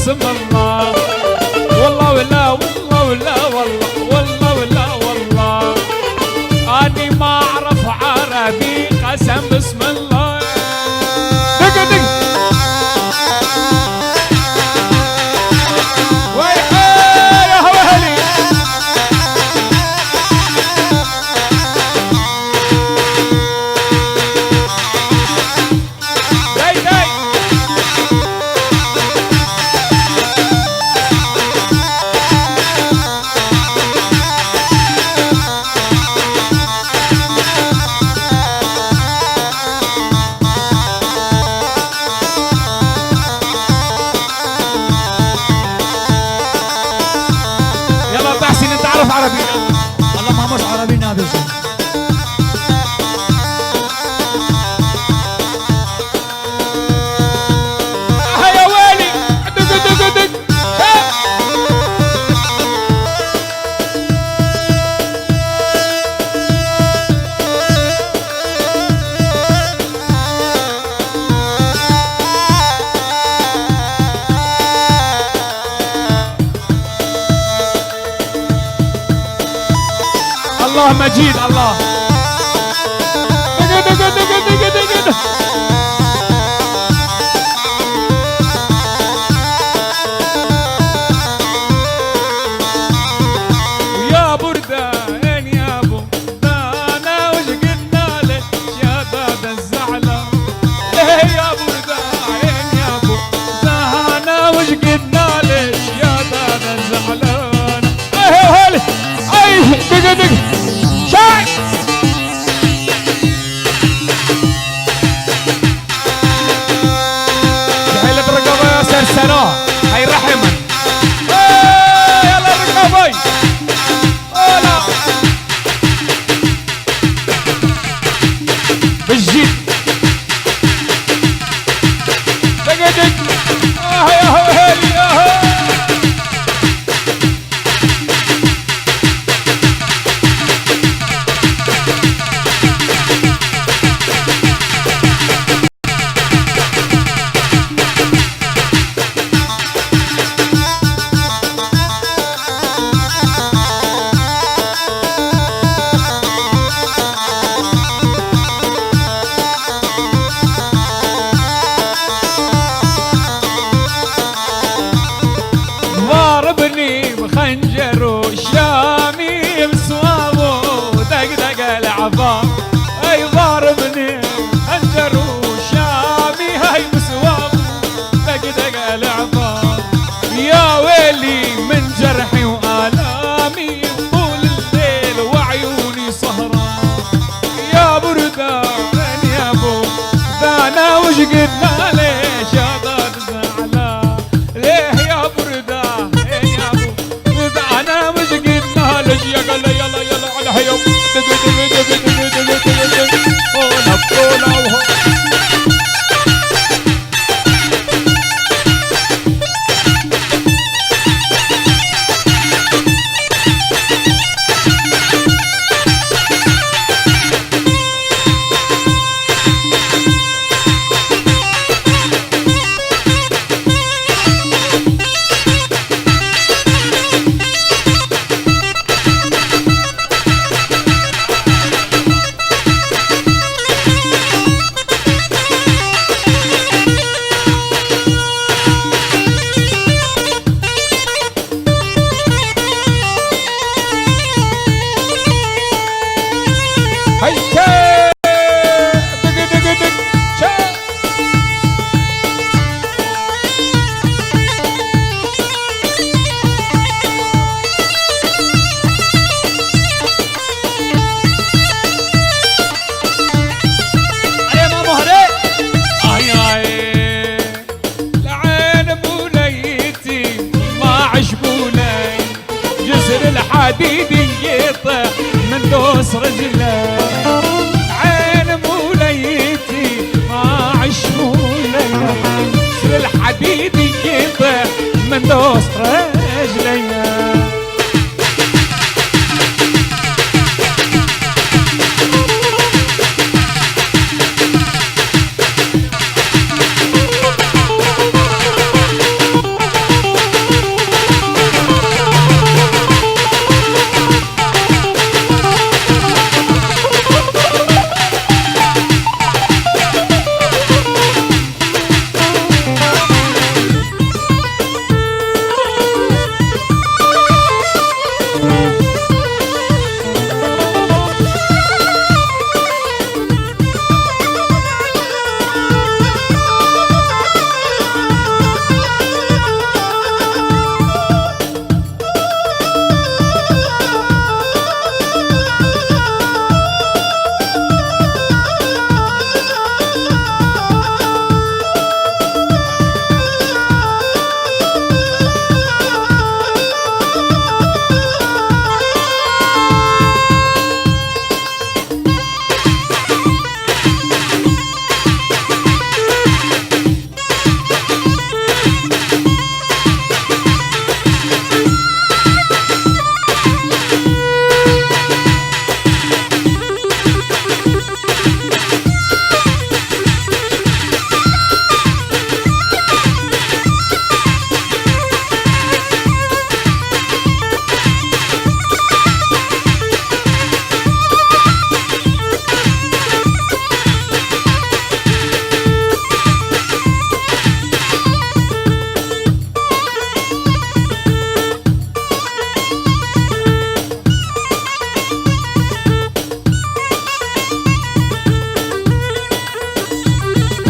بسم الله. والله ولا والله ولا والله والله ولا والله اني ما اعرف عربي قسم بسم الله. دق دق ويحي يا وهلي داي داي عربي والله ما مش عربي نابز. يا ويلي دق دق دق الله مجيد الله. دق دق دق دق دق دق ويا بردان يا ابو دانا وش قلنا لك يا دادا الزعلة. ايه يا بردان يا ابو دانا وش قلنا لك يا دادا الزعلان. ايه هولي اي دق دق شاي شحيلة الرقابة يا سرسرة هاي رحمة. يلا الرقابة هلا بالجيب دق دق يا هولي يا ضاربني بخنجر وشامي بصوابه دق دق العظام. اي ضاربني خنجر وشامي هاي بصوابه دق دق العظام. يا ويلي من جرحي والامي طول الليل وعيوني سهران. يا بردان يا ابو دانا وش قلنا ليش يا داد زعلان. ليه يا بردان يا ابو دانا وش قلنا ليش يا قال يلا يلا على حيوم هولا بولا وهو الحديد يطيح من دوس رجله. عين موليتي ما عش مولي سر الحديد يطيح من دوس رجلي.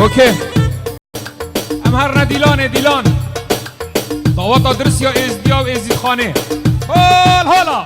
اوکی ام هر نه دیلان دعوت آدرس یا ازدیا و ازید خانه حالا